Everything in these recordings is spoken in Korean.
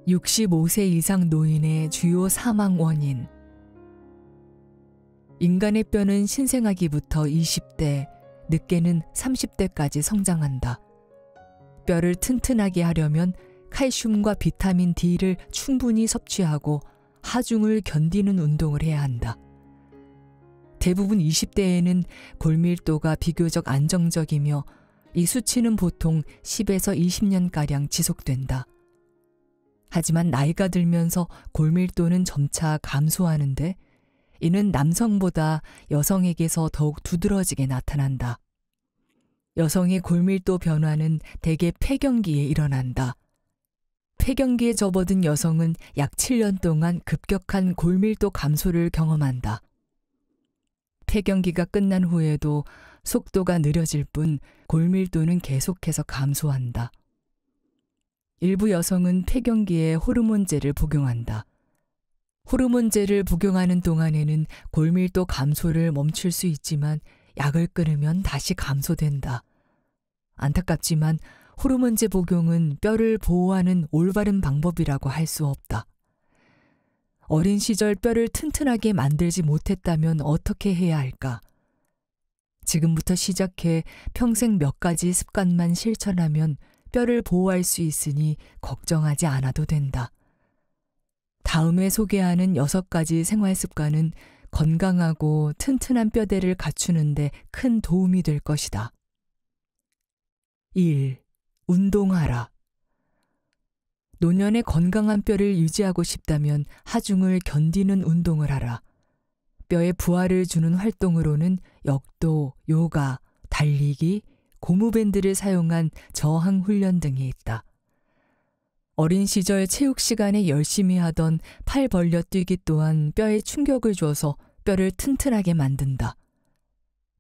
65세 이상 노인의 주요 사망 원인. 인간의 뼈는 신생아기부터 20대, 늦게는 30대까지 성장한다. 뼈를 튼튼하게 하려면 칼슘과 비타민 D를 충분히 섭취하고 하중을 견디는 운동을 해야 한다. 대부분 20대에는 골밀도가 비교적 안정적이며 이 수치는 보통 10에서 20년가량 지속된다. 하지만 나이가 들면서 골밀도는 점차 감소하는데 이는 남성보다 여성에게서 더욱 두드러지게 나타난다. 여성의 골밀도 변화는 대개 폐경기에 일어난다. 폐경기에 접어든 여성은 약 7년 동안 급격한 골밀도 감소를 경험한다. 폐경기가 끝난 후에도 속도가 느려질 뿐 골밀도는 계속해서 감소한다. 일부 여성은 폐경기에 호르몬제를 복용한다. 호르몬제를 복용하는 동안에는 골밀도 감소를 멈출 수 있지만 약을 끊으면 다시 감소된다. 안타깝지만 호르몬제 복용은 뼈를 보호하는 올바른 방법이라고 할 수 없다. 어린 시절 뼈를 튼튼하게 만들지 못했다면 어떻게 해야 할까? 지금부터 시작해 평생 몇 가지 습관만 실천하면 뼈를 보호할 수 있으니 걱정하지 않아도 된다. 다음에 소개하는 6가지 생활 습관은 건강하고 튼튼한 뼈대를 갖추는 데 큰 도움이 될 것이다. 1. 운동하라. 노년의 건강한 뼈를 유지하고 싶다면 하중을 견디는 운동을 하라. 뼈에 부하를 주는 활동으로는 역도, 요가, 달리기, 고무밴드를 사용한 저항 훈련 등이 있다. 어린 시절 체육 시간에 열심히 하던 팔 벌려 뛰기 또한 뼈에 충격을 줘서 뼈를 튼튼하게 만든다.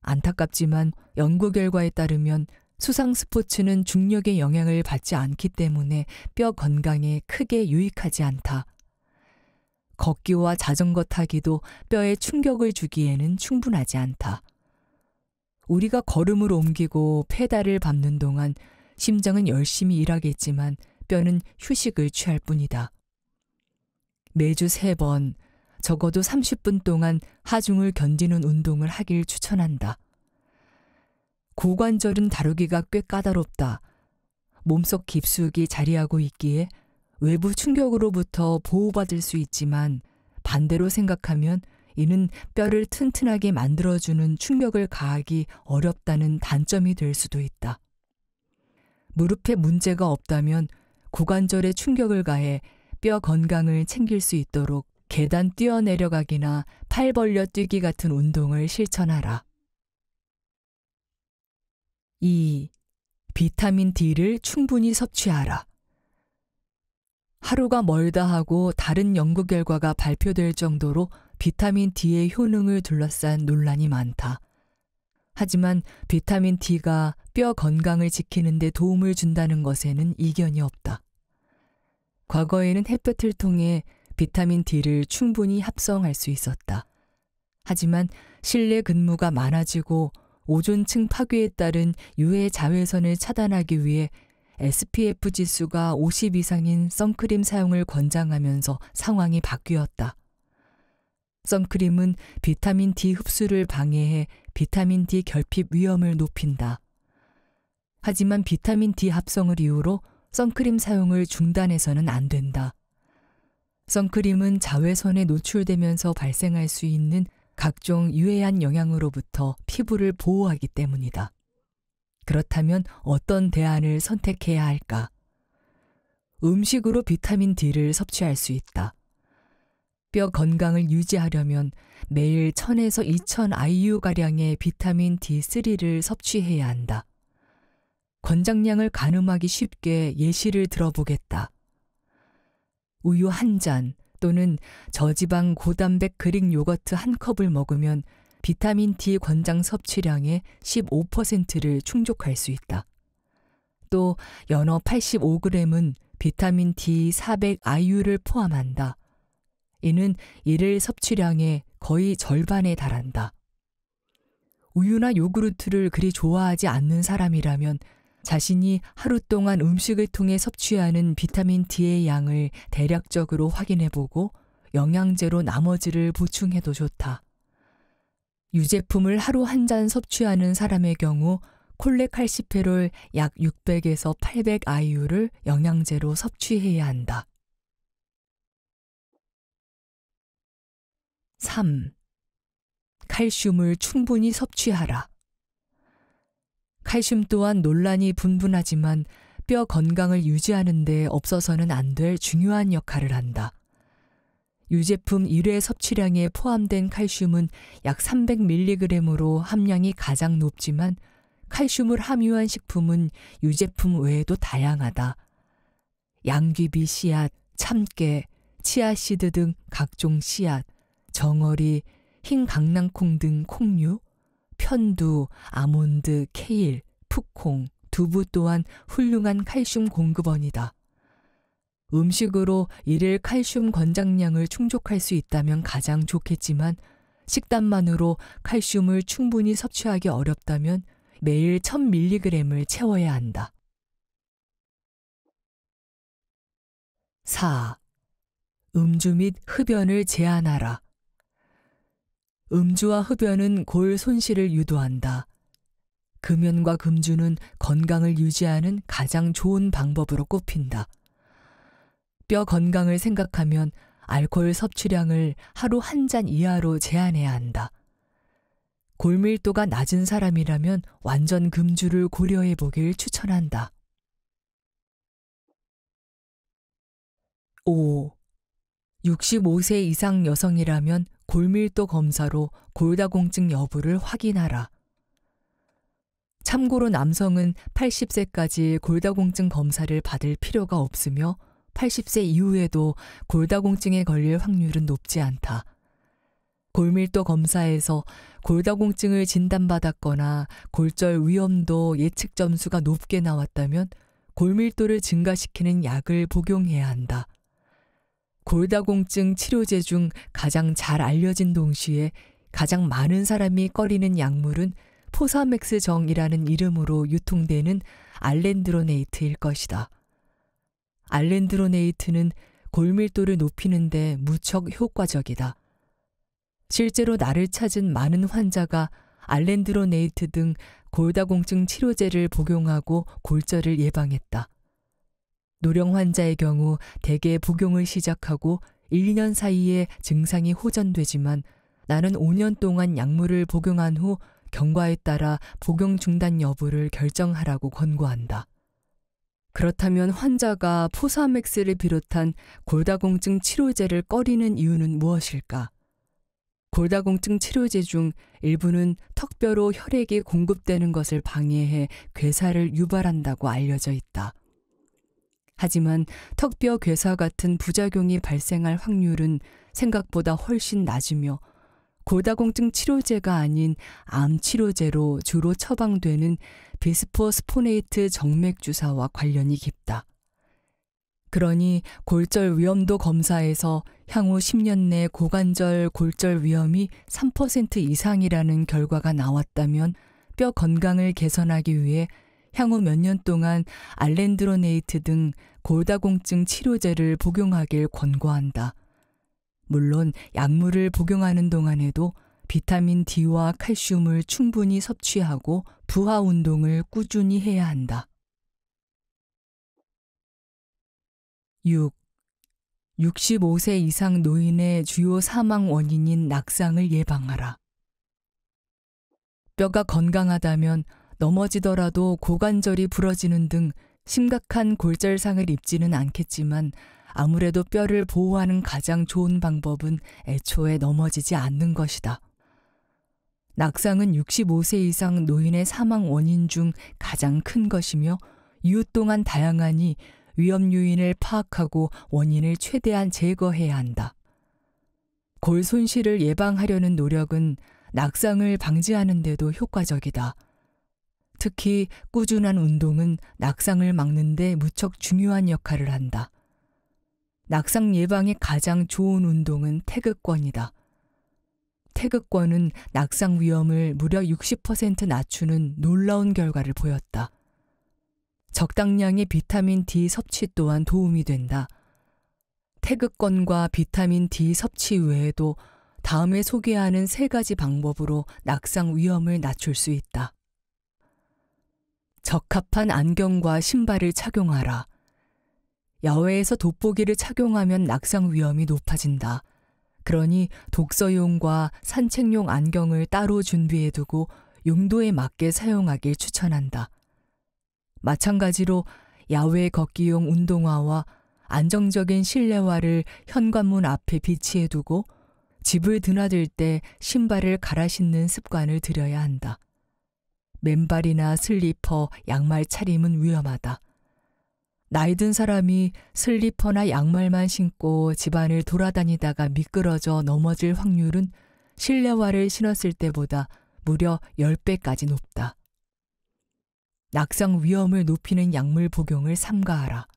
안타깝지만 연구 결과에 따르면 수상 스포츠는 중력의 영향을 받지 않기 때문에 뼈 건강에 크게 유익하지 않다. 걷기와 자전거 타기도 뼈에 충격을 주기에는 충분하지 않다. 우리가 걸음을 옮기고 페달을 밟는 동안 심장은 열심히 일하겠지만 뼈는 휴식을 취할 뿐이다. 매주 3번, 적어도 30분 동안 하중을 견디는 운동을 하길 추천한다. 고관절은 다루기가 꽤 까다롭다. 몸속 깊숙이 자리하고 있기에 외부 충격으로부터 보호받을 수 있지만 반대로 생각하면 이는 뼈를 튼튼하게 만들어주는 충격을 가하기 어렵다는 단점이 될 수도 있다. 무릎에 문제가 없다면 고관절에 충격을 가해 뼈 건강을 챙길 수 있도록 계단 뛰어내려가기나 팔 벌려 뛰기 같은 운동을 실천하라. 2. 비타민 D를 충분히 섭취하라. 하루가 멀다 하고 다른 연구 결과가 발표될 정도로 비타민 D의 효능을 둘러싼 논란이 많다. 하지만 비타민 D가 뼈 건강을 지키는 데 도움을 준다는 것에는 이견이 없다. 과거에는 햇볕을 통해 비타민 D를 충분히 합성할 수 있었다. 하지만 실내 근무가 많아지고 오존층 파괴에 따른 유해 자외선을 차단하기 위해 SPF 지수가 50 이상인 선크림 사용을 권장하면서 상황이 바뀌었다. 선크림은 비타민 D 흡수를 방해해 비타민 D 결핍 위험을 높인다. 하지만 비타민 D 합성을 이유로 선크림 사용을 중단해서는 안 된다. 선크림은 자외선에 노출되면서 발생할 수 있는 각종 유해한 영향으로부터 피부를 보호하기 때문이다. 그렇다면 어떤 대안을 선택해야 할까? 음식으로 비타민 D를 섭취할 수 있다. 뼈 건강을 유지하려면 매일 1000에서 2000 IU가량의 비타민 D3를 섭취해야 한다. 권장량을 가늠하기 쉽게 예시를 들어보겠다. 우유 1잔 또는 저지방 고단백 그릭 요거트 1컵을 먹으면 비타민 D 권장 섭취량의 15%를 충족할 수 있다. 또 연어 85g은 비타민 D 400 IU를 포함한다. 이는 이를 섭취량의 거의 절반에 달한다. 우유나 요구르트를 그리 좋아하지 않는 사람이라면 자신이 하루 동안 음식을 통해 섭취하는 비타민 D의 양을 대략적으로 확인해보고 영양제로 나머지를 보충해도 좋다. 유제품을 하루 한 잔 섭취하는 사람의 경우 콜레칼시페롤 약 600에서 800 IU를 영양제로 섭취해야 한다. 3. 칼슘을 충분히 섭취하라. 칼슘 또한 논란이 분분하지만 뼈 건강을 유지하는 데 없어서는 안 될 중요한 역할을 한다. 유제품 1회 섭취량에 포함된 칼슘은 약 300mg으로 함량이 가장 높지만 칼슘을 함유한 식품은 유제품 외에도 다양하다. 양귀비 씨앗, 참깨, 치아씨드 등 각종 씨앗, 정어리, 흰 강낭콩 등 콩류, 편두, 아몬드, 케일, 풋콩, 두부 또한 훌륭한 칼슘 공급원이다. 음식으로 일일 칼슘 권장량을 충족할 수 있다면 가장 좋겠지만 식단만으로 칼슘을 충분히 섭취하기 어렵다면 매일 1000mg을 채워야 한다. 4. 음주 및 흡연을 제한하라. 음주와 흡연은 골 손실을 유도한다. 금연과 금주는 건강을 유지하는 가장 좋은 방법으로 꼽힌다. 뼈 건강을 생각하면 알코올 섭취량을 하루 한 잔 이하로 제한해야 한다. 골밀도가 낮은 사람이라면 완전 금주를 고려해 보길 추천한다. 5. 65세 이상 여성이라면 골밀도 검사로 골다공증 여부를 확인하라. 참고로 남성은 80세까지 골다공증 검사를 받을 필요가 없으며 80세 이후에도 골다공증에 걸릴 확률은 높지 않다. 골밀도 검사에서 골다공증을 진단받았거나 골절 위험도 예측 점수가 높게 나왔다면 골밀도를 증가시키는 약을 복용해야 한다. 골다공증 치료제 중 가장 잘 알려진 동시에 가장 많은 사람이 꺼리는 약물은 포사맥스정이라는 이름으로 유통되는 알렌드로네이트일 것이다. 알렌드로네이트는 골밀도를 높이는 데 무척 효과적이다. 실제로 나를 찾은 많은 환자가 알렌드로네이트 등 골다공증 치료제를 복용하고 골절을 예방했다. 노령 환자의 경우 대개 복용을 시작하고 1, 2년 사이에 증상이 호전되지만 나는 5년 동안 약물을 복용한 후 경과에 따라 복용 중단 여부를 결정하라고 권고한다. 그렇다면 환자가 포사맥스를 비롯한 골다공증 치료제를 꺼리는 이유는 무엇일까? 골다공증 치료제 중 일부는 턱뼈로 혈액이 공급되는 것을 방해해 괴사를 유발한다고 알려져 있다. 하지만 턱뼈 괴사 같은 부작용이 발생할 확률은 생각보다 훨씬 낮으며 골다공증 치료제가 아닌 암 치료제로 주로 처방되는 비스포스포네이트 정맥 주사와 관련이 깊다. 그러니 골절 위험도 검사에서 향후 10년 내 고관절 골절 위험이 3% 이상이라는 결과가 나왔다면 뼈 건강을 개선하기 위해 향후 몇 년 동안 알렌드로네이트 등 골다공증 치료제를 복용하길 권고한다. 물론 약물을 복용하는 동안에도 비타민 D와 칼슘을 충분히 섭취하고 부하 운동을 꾸준히 해야 한다. 6. 65세 이상 노인의 주요 사망 원인인 낙상을 예방하라. 뼈가 건강하다면 넘어지더라도 고관절이 부러지는 등 심각한 골절상을 입지는 않겠지만 아무래도 뼈를 보호하는 가장 좋은 방법은 애초에 넘어지지 않는 것이다. 낙상은 65세 이상 노인의 사망 원인 중 가장 큰 것이며 이유 또한 다양하니 위험 요인을 파악하고 원인을 최대한 제거해야 한다. 골 손실을 예방하려는 노력은 낙상을 방지하는 데도 효과적이다. 특히 꾸준한 운동은 낙상을 막는 데 무척 중요한 역할을 한다. 낙상 예방에 가장 좋은 운동은 태극권이다. 태극권은 낙상 위험을 무려 60% 낮추는 놀라운 결과를 보였다. 적당량의 비타민 D 섭취 또한 도움이 된다. 태극권과 비타민 D 섭취 외에도 다음에 소개하는 3가지 방법으로 낙상 위험을 낮출 수 있다. 적합한 안경과 신발을 착용하라. 야외에서 돋보기를 착용하면 낙상 위험이 높아진다. 그러니 독서용과 산책용 안경을 따로 준비해두고 용도에 맞게 사용하길 추천한다. 마찬가지로 야외 걷기용 운동화와 안정적인 실내화를 현관문 앞에 비치해두고 집을 드나들 때 신발을 갈아 신는 습관을 들여야 한다. 맨발이나 슬리퍼, 양말 차림은 위험하다. 나이 든 사람이 슬리퍼나 양말만 신고 집안을 돌아다니다가 미끄러져 넘어질 확률은 실내화를 신었을 때보다 무려 10배까지 높다. 낙상 위험을 높이는 약물 복용을 삼가하라.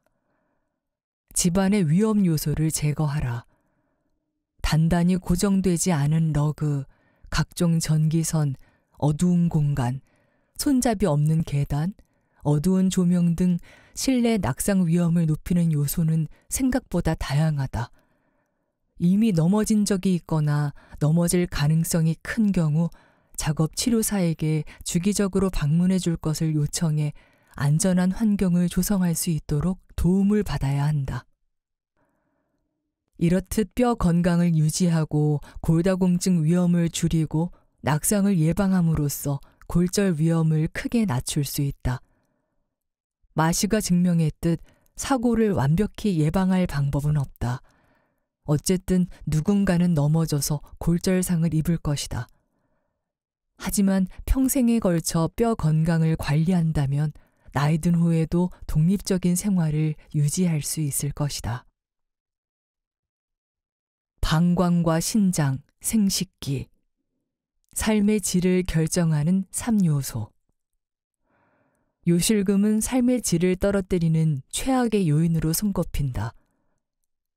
집안의 위험 요소를 제거하라. 단단히 고정되지 않은 러그, 각종 전기선, 어두운 공간, 손잡이 없는 계단, 어두운 조명 등 실내 낙상 위험을 높이는 요소는 생각보다 다양하다. 이미 넘어진 적이 있거나 넘어질 가능성이 큰 경우 작업 치료사에게 주기적으로 방문해 줄 것을 요청해 안전한 환경을 조성할 수 있도록 도움을 받아야 한다. 이렇듯 뼈 건강을 유지하고 골다공증 위험을 줄이고 낙상을 예방함으로써 골절 위험을 크게 낮출 수 있다. 마시가 증명했듯 사고를 완벽히 예방할 방법은 없다. 어쨌든 누군가는 넘어져서 골절상을 입을 것이다. 하지만 평생에 걸쳐 뼈 건강을 관리한다면 나이 든 후에도 독립적인 생활을 유지할 수 있을 것이다. 방광과 신장, 생식기, 삶의 질을 결정하는 3요소. 요실금은 삶의 질을 떨어뜨리는 최악의 요인으로 손꼽힌다.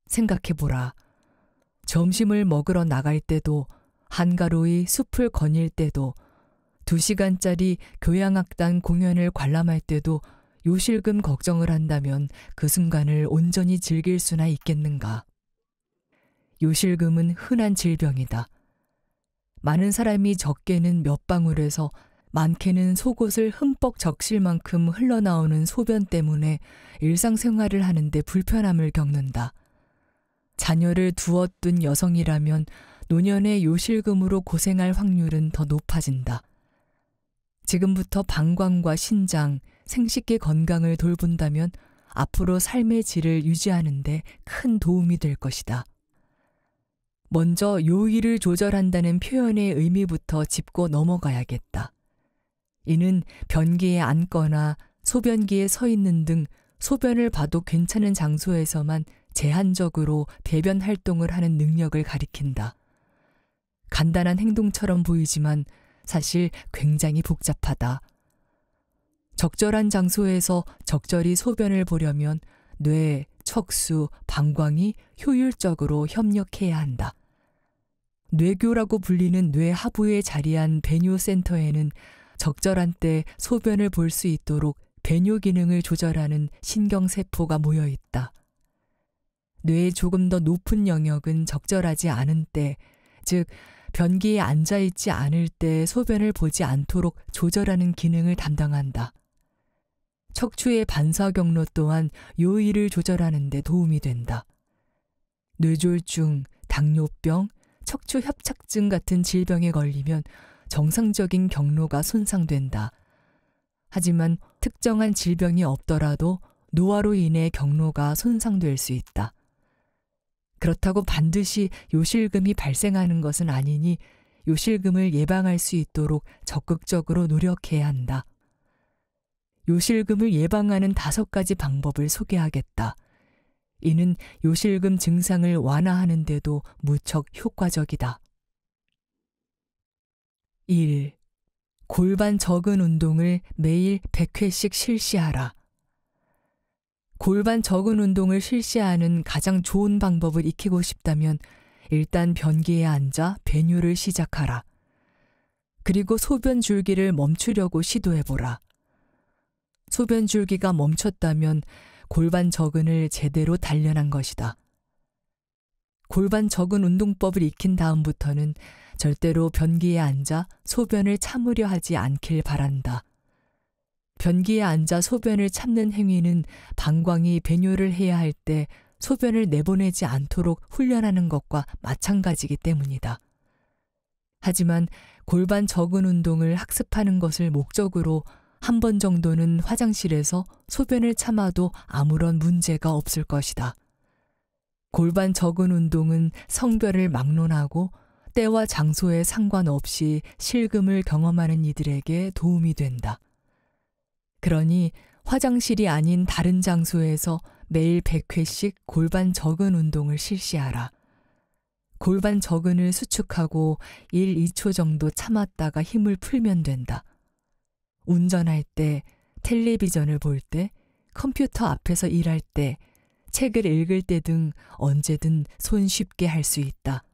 생각해보라. 점심을 먹으러 나갈 때도, 한가로이 숲을 거닐 때도, 2시간짜리 교향악단 공연을 관람할 때도 요실금 걱정을 한다면 그 순간을 온전히 즐길 수나 있겠는가. 요실금은 흔한 질병이다. 많은 사람이 적게는 몇 방울에서 많게는 속옷을 흠뻑 적실 만큼 흘러나오는 소변 때문에 일상생활을 하는데 불편함을 겪는다. 자녀를 두어둔 여성이라면 노년의 요실금으로 고생할 확률은 더 높아진다. 지금부터 방광과 신장, 생식기 건강을 돌본다면 앞으로 삶의 질을 유지하는 데 큰 도움이 될 것이다. 먼저 요일을 조절한다는 표현의 의미부터 짚고 넘어가야겠다. 이는 변기에 앉거나 소변기에 서 있는 등 소변을 봐도 괜찮은 장소에서만 제한적으로 배변 활동을 하는 능력을 가리킨다. 간단한 행동처럼 보이지만 사실 굉장히 복잡하다. 적절한 장소에서 적절히 소변을 보려면 뇌, 척수, 방광이 효율적으로 협력해야 한다. 뇌교라고 불리는 뇌 하부에 자리한 배뇨센터에는 적절한 때 소변을 볼 수 있도록 배뇨 기능을 조절하는 신경세포가 모여 있다. 뇌의 조금 더 높은 영역은 적절하지 않은 때, 즉 변기에 앉아있지 않을 때 소변을 보지 않도록 조절하는 기능을 담당한다. 척추의 반사 경로 또한 요일을 조절하는 데 도움이 된다. 뇌졸중, 당뇨병, 척추 협착증 같은 질병에 걸리면 정상적인 경로가 손상된다. 하지만 특정한 질병이 없더라도 노화로 인해 경로가 손상될 수 있다. 그렇다고 반드시 요실금이 발생하는 것은 아니니 요실금을 예방할 수 있도록 적극적으로 노력해야 한다. 요실금을 예방하는 5가지 방법을 소개하겠다. 이는 요실금 증상을 완화하는 데도 무척 효과적이다. 1. 골반 적은 운동을 매일 100회씩 실시하라. 골반 적은 운동을 실시하는 가장 좋은 방법을 익히고 싶다면 일단 변기에 앉아 배뇨를 시작하라. 그리고 소변 줄기를 멈추려고 시도해보라. 소변 줄기가 멈췄다면 골반 적은을 제대로 단련한 것이다. 골반 적은 운동법을 익힌 다음부터는 절대로 변기에 앉아 소변을 참으려 하지 않길 바란다. 변기에 앉아 소변을 참는 행위는 방광이 배뇨를 해야 할 때 소변을 내보내지 않도록 훈련하는 것과 마찬가지이기 때문이다. 하지만 골반 적은 운동을 학습하는 것을 목적으로 한 번 정도는 화장실에서 소변을 참아도 아무런 문제가 없을 것이다. 골반 적은 운동은 성별을 막론하고 때와 장소에 상관없이 실금을 경험하는 이들에게 도움이 된다. 그러니 화장실이 아닌 다른 장소에서 매일 100회씩 골반 적은 운동을 실시하라. 골반 적은을 수축하고 1, 2초 정도 참았다가 힘을 풀면 된다. 운전할 때, 텔레비전을 볼 때, 컴퓨터 앞에서 일할 때, 책을 읽을 때 등 언제든 손쉽게 할 수 있다.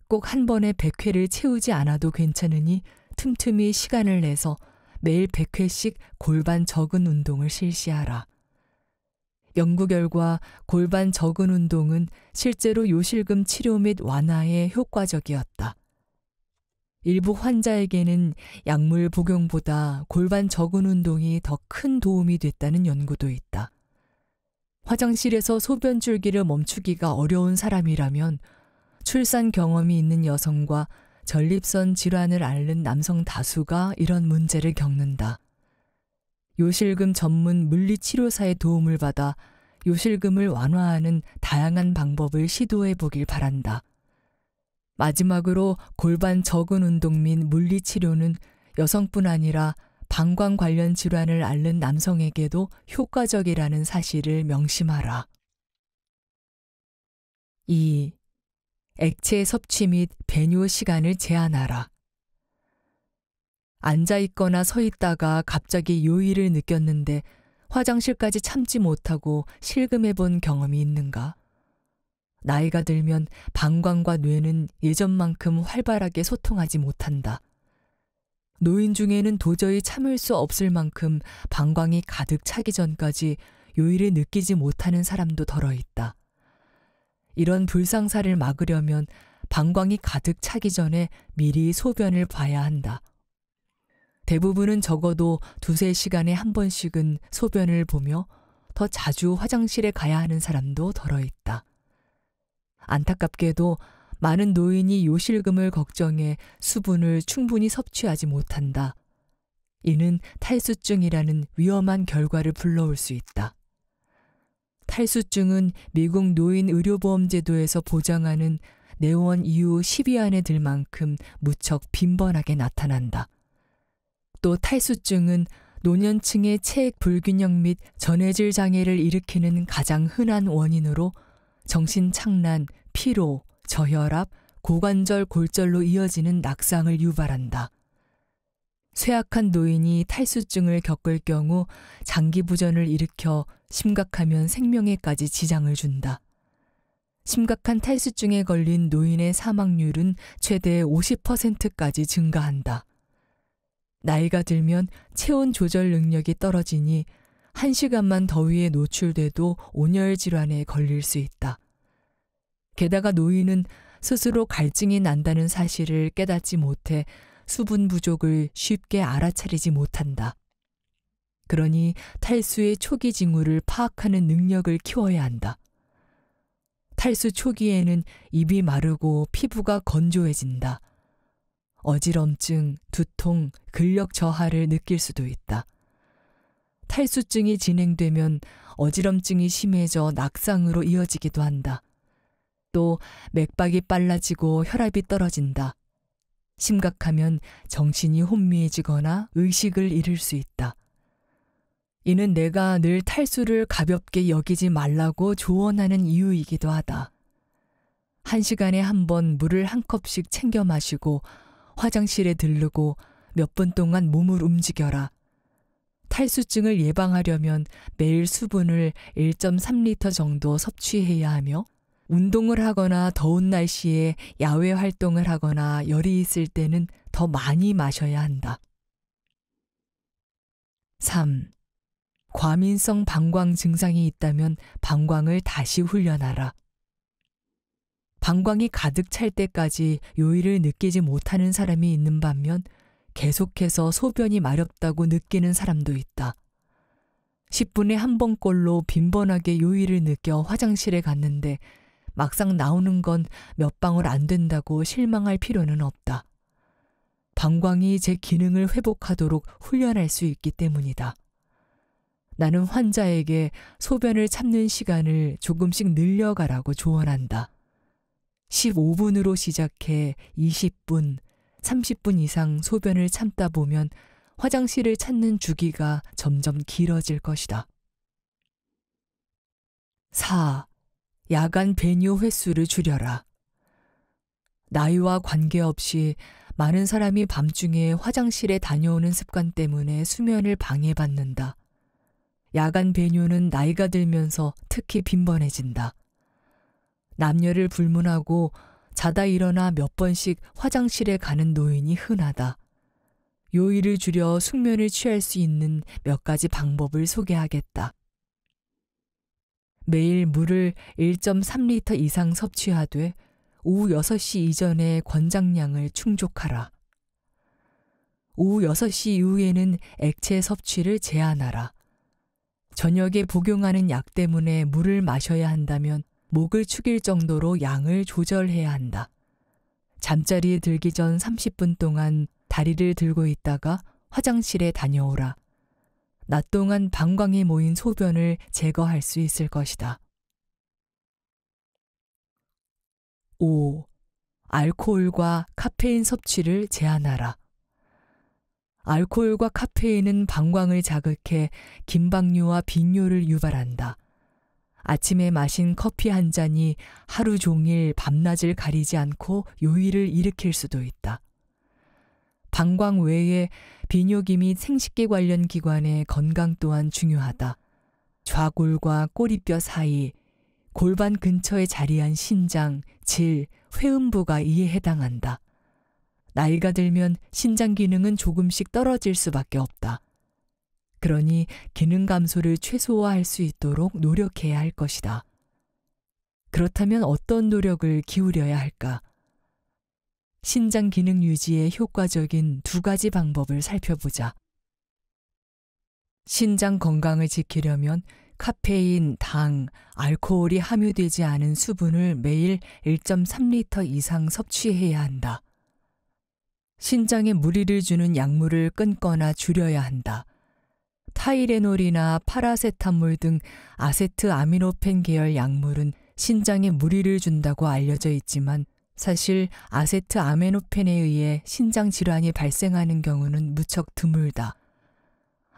꼭 한 번에 100회를 채우지 않아도 괜찮으니 틈틈이 시간을 내서 매일 100회씩 골반 적은 운동을 실시하라. 연구 결과 골반 적은 운동은 실제로 요실금 치료 및 완화에 효과적이었다. 일부 환자에게는 약물 복용보다 골반 적은 운동이 더 큰 도움이 됐다는 연구도 있다. 화장실에서 소변 줄기를 멈추기가 어려운 사람이라면 출산 경험이 있는 여성과 전립선 질환을 앓는 남성 다수가 이런 문제를 겪는다. 요실금 전문 물리치료사의 도움을 받아 요실금을 완화하는 다양한 방법을 시도해 보길 바란다. 마지막으로 골반 적은 운동 및 물리치료는 여성뿐 아니라 방광 관련 질환을 앓는 남성에게도 효과적이라는 사실을 명심하라. 2. 액체 섭취 및 배뇨 시간을 제한하라. 앉아 있거나 서 있다가 갑자기 요일을 느꼈는데 화장실까지 참지 못하고 실금해 본 경험이 있는가? 나이가 들면 방광과 뇌는 예전만큼 활발하게 소통하지 못한다. 노인 중에는 도저히 참을 수 없을 만큼 방광이 가득 차기 전까지 요일을 느끼지 못하는 사람도 덜어 있다. 이런 불상사를 막으려면 방광이 가득 차기 전에 미리 소변을 봐야 한다. 대부분은 적어도 2-3시간에 한 번씩은 소변을 보며 더 자주 화장실에 가야 하는 사람도 덜어 있다. 안타깝게도 많은 노인이 요실금을 걱정해 수분을 충분히 섭취하지 못한다. 이는 탈수증이라는 위험한 결과를 불러올 수 있다. 탈수증은 미국 노인 의료보험제도에서 보장하는 내원 이후 10위 안에 들 만큼 무척 빈번하게 나타난다. 또 탈수증은 노년층의 체액 불균형 및 전해질 장애를 일으키는 가장 흔한 원인으로 정신착란, 피로, 저혈압, 고관절 골절로 이어지는 낙상을 유발한다. 쇠약한 노인이 탈수증을 겪을 경우 장기부전을 일으켜 심각하면 생명에까지 지장을 준다. 심각한 탈수증에 걸린 노인의 사망률은 최대 50%까지 증가한다. 나이가 들면 체온 조절 능력이 떨어지니 1시간만 더위에 노출돼도 온열 질환에 걸릴 수 있다. 게다가 노인은 스스로 갈증이 난다는 사실을 깨닫지 못해 수분 부족을 쉽게 알아차리지 못한다. 그러니 탈수의 초기 징후를 파악하는 능력을 키워야 한다. 탈수 초기에는 입이 마르고 피부가 건조해진다. 어지럼증, 두통, 근력 저하를 느낄 수도 있다. 탈수증이 진행되면 어지럼증이 심해져 낙상으로 이어지기도 한다. 또 맥박이 빨라지고 혈압이 떨어진다. 심각하면 정신이 혼미해지거나 의식을 잃을 수 있다. 이는 내가 늘 탈수를 가볍게 여기지 말라고 조언하는 이유이기도 하다. 1시간에 한 번 물을 한 컵씩 챙겨 마시고 화장실에 들르고 몇 분 동안 몸을 움직여라. 탈수증을 예방하려면 매일 수분을 1.3리터 정도 섭취해야 하며 운동을 하거나 더운 날씨에 야외 활동을 하거나 열이 있을 때는 더 많이 마셔야 한다. 3. 과민성 방광 증상이 있다면 방광을 다시 훈련하라. 방광이 가득 찰 때까지 요일을 느끼지 못하는 사람이 있는 반면 계속해서 소변이 마렵다고 느끼는 사람도 있다. 10분에 한 번꼴로 빈번하게 요일을 느껴 화장실에 갔는데 막상 나오는 건 몇 방울 안 된다고 실망할 필요는 없다. 방광이 제 기능을 회복하도록 훈련할 수 있기 때문이다. 나는 환자에게 소변을 참는 시간을 조금씩 늘려가라고 조언한다. 15분으로 시작해 20분, 30분 이상 소변을 참다 보면 화장실을 찾는 주기가 점점 길어질 것이다. 4. 야간 배뇨 횟수를 줄여라. 나이와 관계없이 많은 사람이 밤중에 화장실에 다녀오는 습관 때문에 수면을 방해받는다. 야간 배뇨는 나이가 들면서 특히 빈번해진다. 남녀를 불문하고 자다 일어나 몇 번씩 화장실에 가는 노인이 흔하다. 요일을 줄여 숙면을 취할 수 있는 몇 가지 방법을 소개하겠다. 매일 물을 1.3리터 이상 섭취하되 오후 6시 이전에 권장량을 충족하라. 오후 6시 이후에는 액체 섭취를 제한하라. 저녁에 복용하는 약 때문에 물을 마셔야 한다면 목을 축일 정도로 양을 조절해야 한다. 잠자리에 들기 전 30분 동안 다리를 들고 있다가 화장실에 다녀오라. 낮 동안 방광에 모인 소변을 제거할 수 있을 것이다. 5. 알코올과 카페인 섭취를 제한하라. 알코올과 카페인은 방광을 자극해 긴박류와 빈뇨를 유발한다. 아침에 마신 커피 한 잔이 하루 종일 밤낮을 가리지 않고 요일을 일으킬 수도 있다. 방광 외에 비뇨기 및 생식기 관련 기관의 건강 또한 중요하다. 좌골과 꼬리뼈 사이, 골반 근처에 자리한 신장, 질, 회음부가 이에 해당한다. 나이가 들면 신장 기능은 조금씩 떨어질 수밖에 없다. 그러니 기능 감소를 최소화할 수 있도록 노력해야 할 것이다. 그렇다면 어떤 노력을 기울여야 할까? 신장 기능 유지에 효과적인 두 가지 방법을 살펴보자. 신장 건강을 지키려면 카페인, 당, 알코올이 함유되지 않은 수분을 매일 1.3리터 이상 섭취해야 한다. 신장에 무리를 주는 약물을 끊거나 줄여야 한다. 타이레놀이나 파라세타몰 등 아세트아미노펜 계열 약물은 신장에 무리를 준다고 알려져 있지만 사실 아세트아미노펜에 의해 신장 질환이 발생하는 경우는 무척 드물다.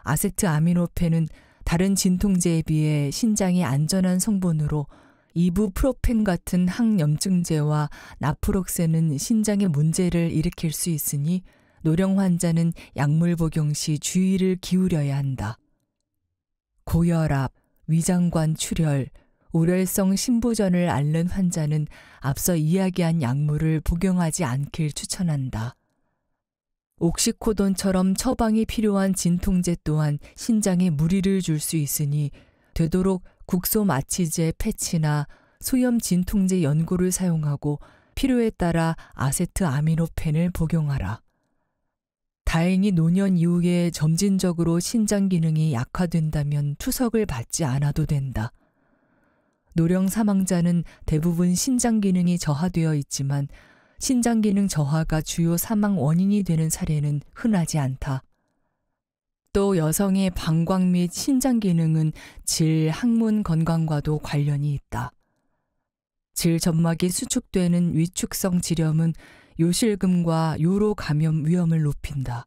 아세트아미노펜은 다른 진통제에 비해 신장에 안전한 성분으로 이부프로펜 같은 항염증제와 나프록센은 신장에 문제를 일으킬 수 있으니 노령 환자는 약물 복용 시 주의를 기울여야 한다. 고혈압, 위장관 출혈, 우렬성 심부전을 앓는 환자는 앞서 이야기한 약물을 복용하지 않길 추천한다. 옥시코돈처럼 처방이 필요한 진통제 또한 신장에 무리를 줄 수 있으니 되도록 국소마취제 패치나 소염 진통제 연고를 사용하고 필요에 따라 아세트아미노펜을 복용하라. 다행히 노년 이후에 점진적으로 신장 기능이 약화된다면 투석을 받지 않아도 된다. 노령 사망자는 대부분 신장 기능이 저하되어 있지만 신장 기능 저하가 주요 사망 원인이 되는 사례는 흔하지 않다. 또 여성의 방광 및 신장 기능은 질, 항문 건강과도 관련이 있다. 질 점막이 수축되는 위축성 질염은 요실금과 요로 감염 위험을 높인다.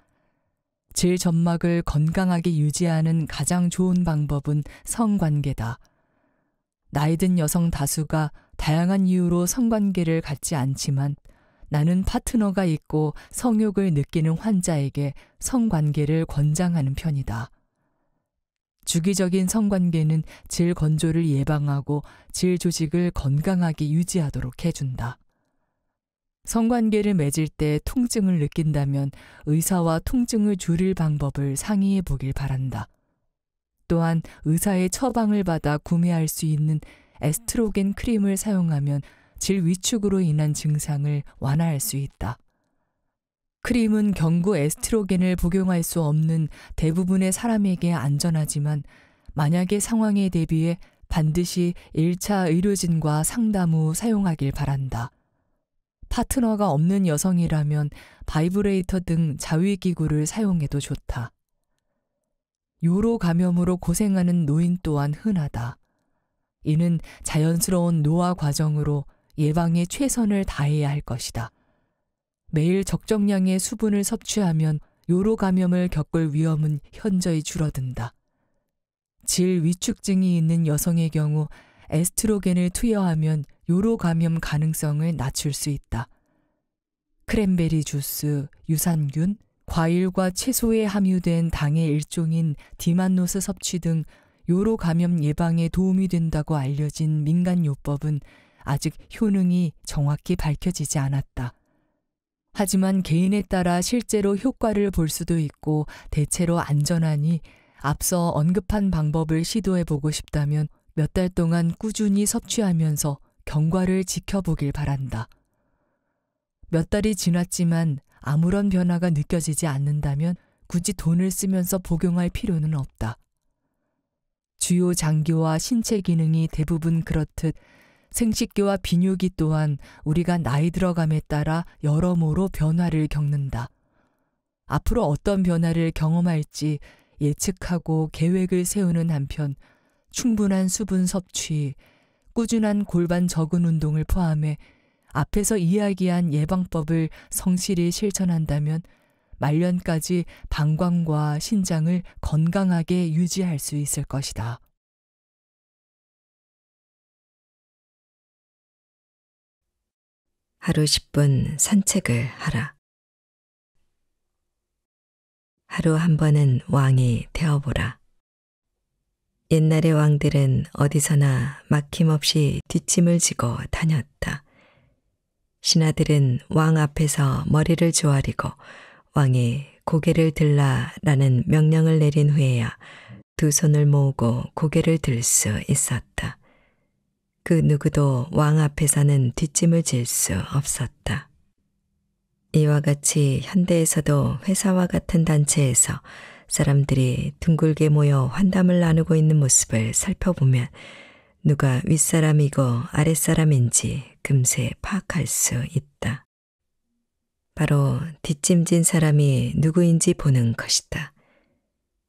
질 점막을 건강하게 유지하는 가장 좋은 방법은 성관계다. 나이든 여성 다수가 다양한 이유로 성관계를 갖지 않지만 나는 파트너가 있고 성욕을 느끼는 환자에게 성관계를 권장하는 편이다. 주기적인 성관계는 질 건조를 예방하고 질 조직을 건강하게 유지하도록 해준다. 성관계를 맺을 때 통증을 느낀다면 의사와 통증을 줄일 방법을 상의해 보길 바란다. 또한 의사의 처방을 받아 구매할 수 있는 에스트로겐 크림을 사용하면 질 위축으로 인한 증상을 완화할 수 있다. 크림은 경구 에스트로겐을 복용할 수 없는 대부분의 사람에게 안전하지만 만약의 상황에 대비해 반드시 1차 의료진과 상담 후 사용하길 바란다. 파트너가 없는 여성이라면 바이브레이터 등 자위기구를 사용해도 좋다. 요로 감염으로 고생하는 노인 또한 흔하다. 이는 자연스러운 노화 과정으로 예방에 최선을 다해야 할 것이다. 매일 적정량의 수분을 섭취하면 요로 감염을 겪을 위험은 현저히 줄어든다. 질 위축증이 있는 여성의 경우 에스트로겐을 투여하면 요로 감염 가능성을 낮출 수 있다. 크랜베리 주스, 유산균, 과일과 채소에 함유된 당의 일종인 디만노스 섭취 등 요로 감염 예방에 도움이 된다고 알려진 민간요법은 아직 효능이 정확히 밝혀지지 않았다. 하지만 개인에 따라 실제로 효과를 볼 수도 있고 대체로 안전하니 앞서 언급한 방법을 시도해보고 싶다면 몇 달 동안 꾸준히 섭취하면서 경과를 지켜보길 바란다. 몇 달이 지났지만 아무런 변화가 느껴지지 않는다면 굳이 돈을 쓰면서 복용할 필요는 없다. 주요 장기와 신체 기능이 대부분 그렇듯 생식기와 비뇨기 또한 우리가 나이 들어감에 따라 여러모로 변화를 겪는다. 앞으로 어떤 변화를 경험할지 예측하고 계획을 세우는 한편 충분한 수분 섭취, 꾸준한 골반 적은 운동을 포함해 앞에서 이야기한 예방법을 성실히 실천한다면 말년까지 방광과 신장을 건강하게 유지할 수 있을 것이다. 하루 10분 산책을 하라. 하루 한 번은 왕이 되어보라. 옛날의 왕들은 어디서나 막힘없이 뒷짐을 지고 다녔다. 신하들은 왕 앞에서 머리를 조아리고 왕이 고개를 들라라는 명령을 내린 후에야 두 손을 모으고 고개를 들 수 있었다. 그 누구도 왕 앞에서는 뒷짐을 질 수 없었다. 이와 같이 현대에서도 회사와 같은 단체에서 사람들이 둥글게 모여 환담을 나누고 있는 모습을 살펴보면 누가 윗사람이고 아랫사람인지 금세 파악할 수 있다. 바로 뒷짐진 사람이 누구인지 보는 것이다.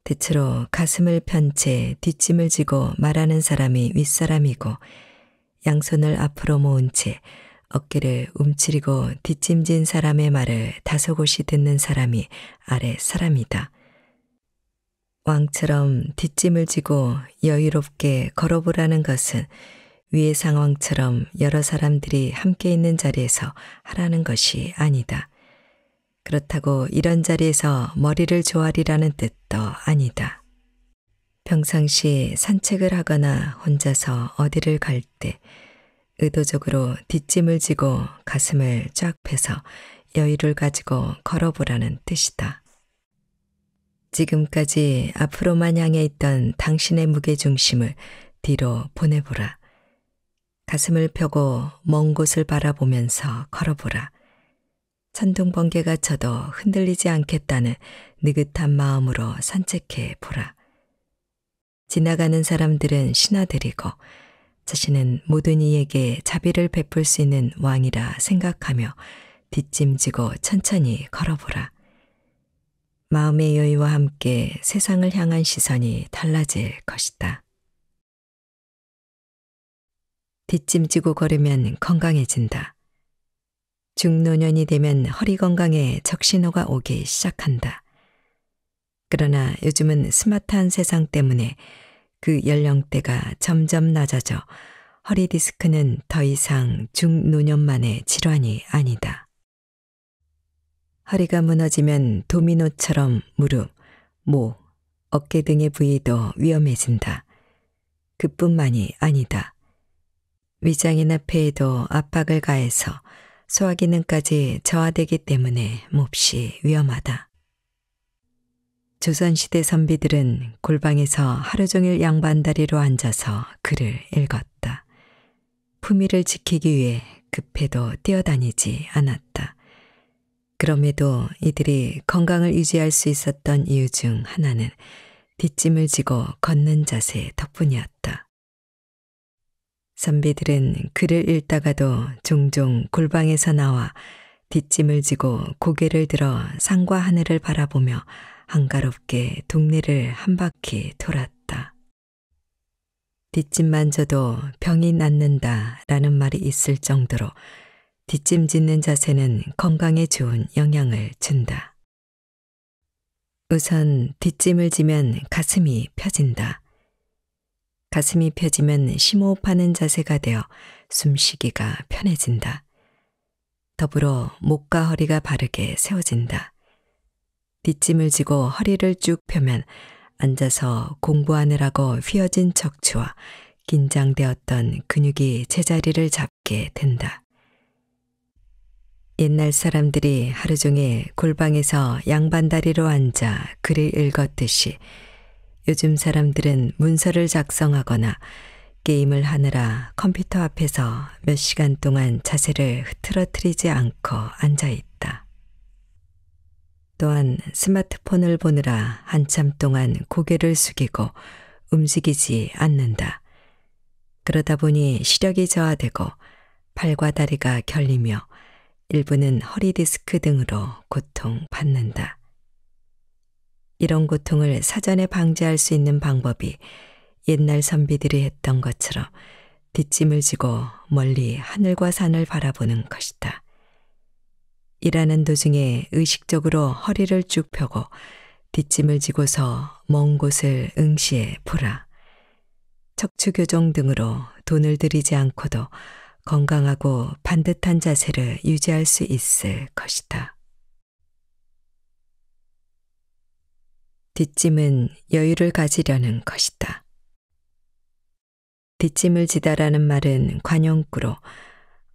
대체로 가슴을 편 채 뒷짐을 지고 말하는 사람이 윗사람이고 양손을 앞으로 모은 채 어깨를 움츠리고 뒷짐진 사람의 말을 다소곳이 듣는 사람이 아랫사람이다. 왕처럼 뒷짐을 지고 여유롭게 걸어보라는 것은 위의 상황처럼 여러 사람들이 함께 있는 자리에서 하라는 것이 아니다. 그렇다고 이런 자리에서 머리를 조아리라는 뜻도 아니다. 평상시 산책을 하거나 혼자서 어디를 갈 때 의도적으로 뒷짐을 지고 가슴을 쫙 펴서 여유를 가지고 걸어보라는 뜻이다. 지금까지 앞으로만 향해 있던 당신의 무게중심을 뒤로 보내보라. 가슴을 펴고 먼 곳을 바라보면서 걸어보라. 천둥 번개가 쳐도 흔들리지 않겠다는 느긋한 마음으로 산책해 보라. 지나가는 사람들은 신하들이고 자신은 모든 이에게 자비를 베풀 수 있는 왕이라 생각하며 뒷짐지고 천천히 걸어보라. 마음의 여유와 함께 세상을 향한 시선이 달라질 것이다. 뒷짐지고 걸으면 건강해진다. 중노년이 되면 허리 건강에 적신호가 오기 시작한다. 그러나 요즘은 스마트한 세상 때문에 그 연령대가 점점 낮아져 허리 디스크는 더 이상 중노년만의 질환이 아니다. 허리가 무너지면 도미노처럼 무릎, 목, 어깨 등의 부위도 위험해진다. 그뿐만이 아니다. 위장이나 폐에도 압박을 가해서 소화기능까지 저하되기 때문에 몹시 위험하다. 조선시대 선비들은 골방에서 하루 종일 양반다리로 앉아서 글을 읽었다. 품위를 지키기 위해 급해도 뛰어다니지 않았다. 그럼에도 이들이 건강을 유지할 수 있었던 이유 중 하나는 뒷짐을 지고 걷는 자세 덕분이었다. 선비들은 글을 읽다가도 종종 골방에서 나와 뒷짐을 지고 고개를 들어 산과 하늘을 바라보며 한가롭게 동네를 한 바퀴 돌았다. 뒷짐만 져도 병이 낫는다라는 말이 있을 정도로 뒷짐 짓는 자세는 건강에 좋은 영향을 준다. 우선 뒷짐을 지면 가슴이 펴진다. 가슴이 펴지면 심호흡하는 자세가 되어 숨쉬기가 편해진다. 더불어 목과 허리가 바르게 세워진다. 뒷짐을 지고 허리를 쭉 펴면 앉아서 공부하느라고 휘어진 척추와 긴장되었던 근육이 제자리를 잡게 된다. 옛날 사람들이 하루 종일 골방에서 양반다리로 앉아 글을 읽었듯이 요즘 사람들은 문서를 작성하거나 게임을 하느라 컴퓨터 앞에서 몇 시간 동안 자세를 흐트러뜨리지 않고 앉아 있다. 또한 스마트폰을 보느라 한참 동안 고개를 숙이고 움직이지 않는다. 그러다 보니 시력이 저하되고 팔과 다리가 결리며 일부는 허리 디스크 등으로 고통받는다. 이런 고통을 사전에 방지할 수 있는 방법이 옛날 선비들이 했던 것처럼 뒷짐을 지고 멀리 하늘과 산을 바라보는 것이다. 일하는 도중에 의식적으로 허리를 쭉 펴고 뒷짐을 지고서 먼 곳을 응시해 보라. 척추교정 등으로 돈을 들이지 않고도 건강하고 반듯한 자세를 유지할 수 있을 것이다. 뒷짐은 여유를 가지려는 것이다. 뒷짐을 지다라는 말은 관용구로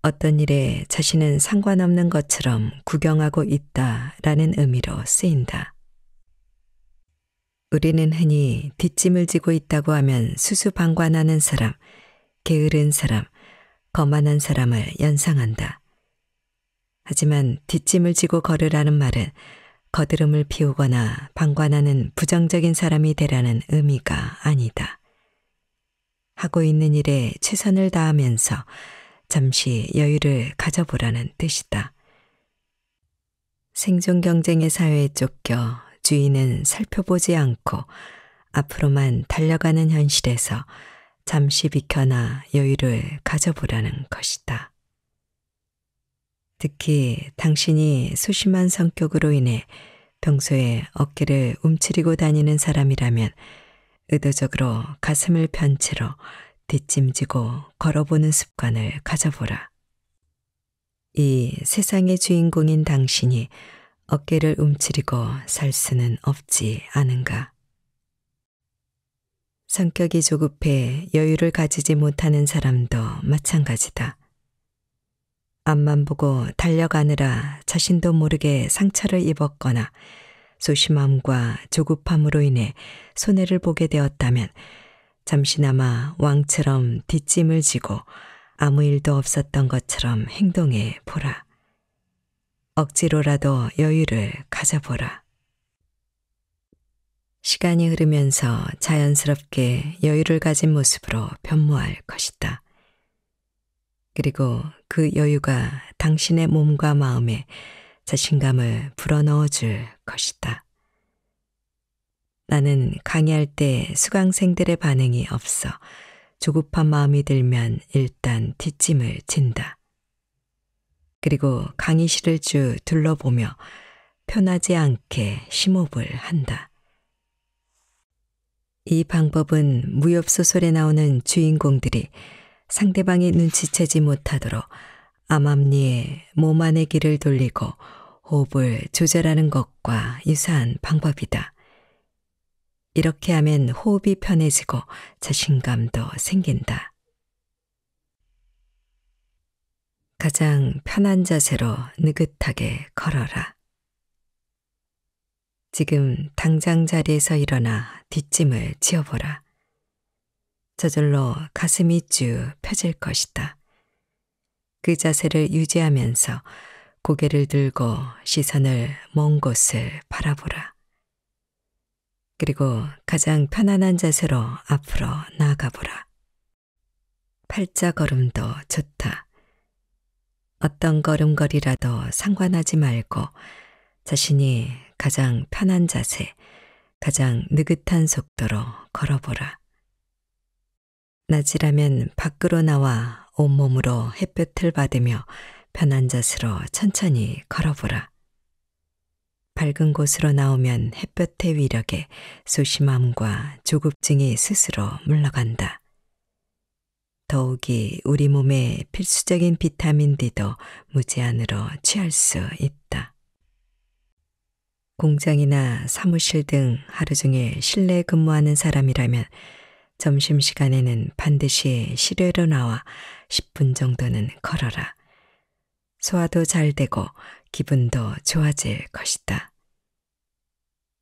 어떤 일에 자신은 상관없는 것처럼 구경하고 있다라는 의미로 쓰인다. 우리는 흔히 뒷짐을 지고 있다고 하면 수수방관하는 사람, 게으른 사람, 거만한 사람을 연상한다. 하지만 뒷짐을 지고 걸으라는 말은 거드름을 피우거나 방관하는 부정적인 사람이 되라는 의미가 아니다. 하고 있는 일에 최선을 다하면서 잠시 여유를 가져보라는 뜻이다. 생존 경쟁의 사회에 쫓겨 주인은 살펴보지 않고 앞으로만 달려가는 현실에서 잠시 비켜나 여유를 가져보라는 것이다. 특히 당신이 소심한 성격으로 인해 평소에 어깨를 움츠리고 다니는 사람이라면 의도적으로 가슴을 편 채로 뒷짐지고 걸어보는 습관을 가져보라. 이 세상의 주인공인 당신이 어깨를 움츠리고 살 수는 없지 않은가. 성격이 조급해 여유를 가지지 못하는 사람도 마찬가지다. 앞만 보고 달려가느라 자신도 모르게 상처를 입었거나 소심함과 조급함으로 인해 손해를 보게 되었다면 잠시나마 왕처럼 뒷짐을 지고 아무 일도 없었던 것처럼 행동해 보라. 억지로라도 여유를 가져보라. 시간이 흐르면서 자연스럽게 여유를 가진 모습으로 변모할 것이다. 그리고 그 여유가 당신의 몸과 마음에 자신감을 불어넣어 줄 것이다. 나는 강의할 때 수강생들의 반응이 없어 조급한 마음이 들면 일단 뒷짐을 진다. 그리고 강의실을 쭉 둘러보며 편하지 않게 심호흡을 한다. 이 방법은 무협소설에 나오는 주인공들이 상대방이 눈치채지 못하도록 암암리에 몸 안의 길을 돌리고 호흡을 조절하는 것과 유사한 방법이다. 이렇게 하면 호흡이 편해지고 자신감도 생긴다. 가장 편한 자세로 느긋하게 걸어라. 지금 당장 자리에서 일어나 뒷짐을 지어보라. 저절로 가슴이 쭉 펴질 것이다. 그 자세를 유지하면서 고개를 들고 시선을 먼 곳을 바라보라. 그리고 가장 편안한 자세로 앞으로 나아가보라. 팔자 걸음도 좋다. 어떤 걸음걸이라도 상관하지 말고 자신이 가장 편한 자세, 가장 느긋한 속도로 걸어보라. 낮이라면 밖으로 나와 온몸으로 햇볕을 받으며 편한 자세로 천천히 걸어보라. 밝은 곳으로 나오면 햇볕의 위력에 소심함과 조급증이 스스로 물러간다. 더욱이 우리 몸에 필수적인 비타민 D도 무제한으로 취할 수 있다. 공장이나 사무실 등 하루 종일 실내에 근무하는 사람이라면 점심시간에는 반드시 실외로 나와 10분 정도는 걸어라. 소화도 잘 되고 기분도 좋아질 것이다.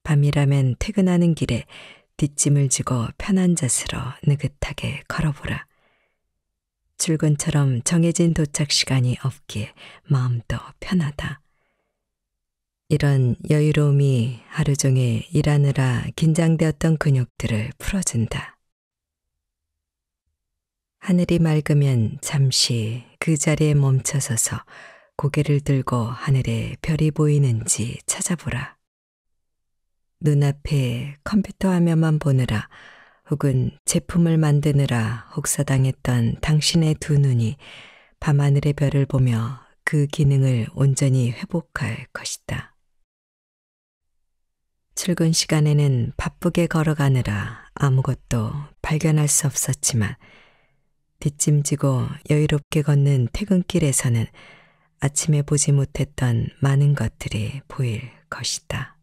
밤이라면 퇴근하는 길에 뒷짐을 지고 편한 자세로 느긋하게 걸어보라. 출근처럼 정해진 도착 시간이 없기에 마음도 편하다. 이런 여유로움이 하루 종일 일하느라 긴장되었던 근육들을 풀어준다. 하늘이 맑으면 잠시 그 자리에 멈춰서서 고개를 들고 하늘에 별이 보이는지 찾아보라. 눈앞에 컴퓨터 화면만 보느라 혹은 제품을 만드느라 혹사당했던 당신의 두 눈이 밤하늘의 별을 보며 그 기능을 온전히 회복할 것이다. 출근 시간에는 바쁘게 걸어가느라 아무것도 발견할 수 없었지만 뒷짐지고 여유롭게 걷는 퇴근길에서는 아침에 보지 못했던 많은 것들이 보일 것이다.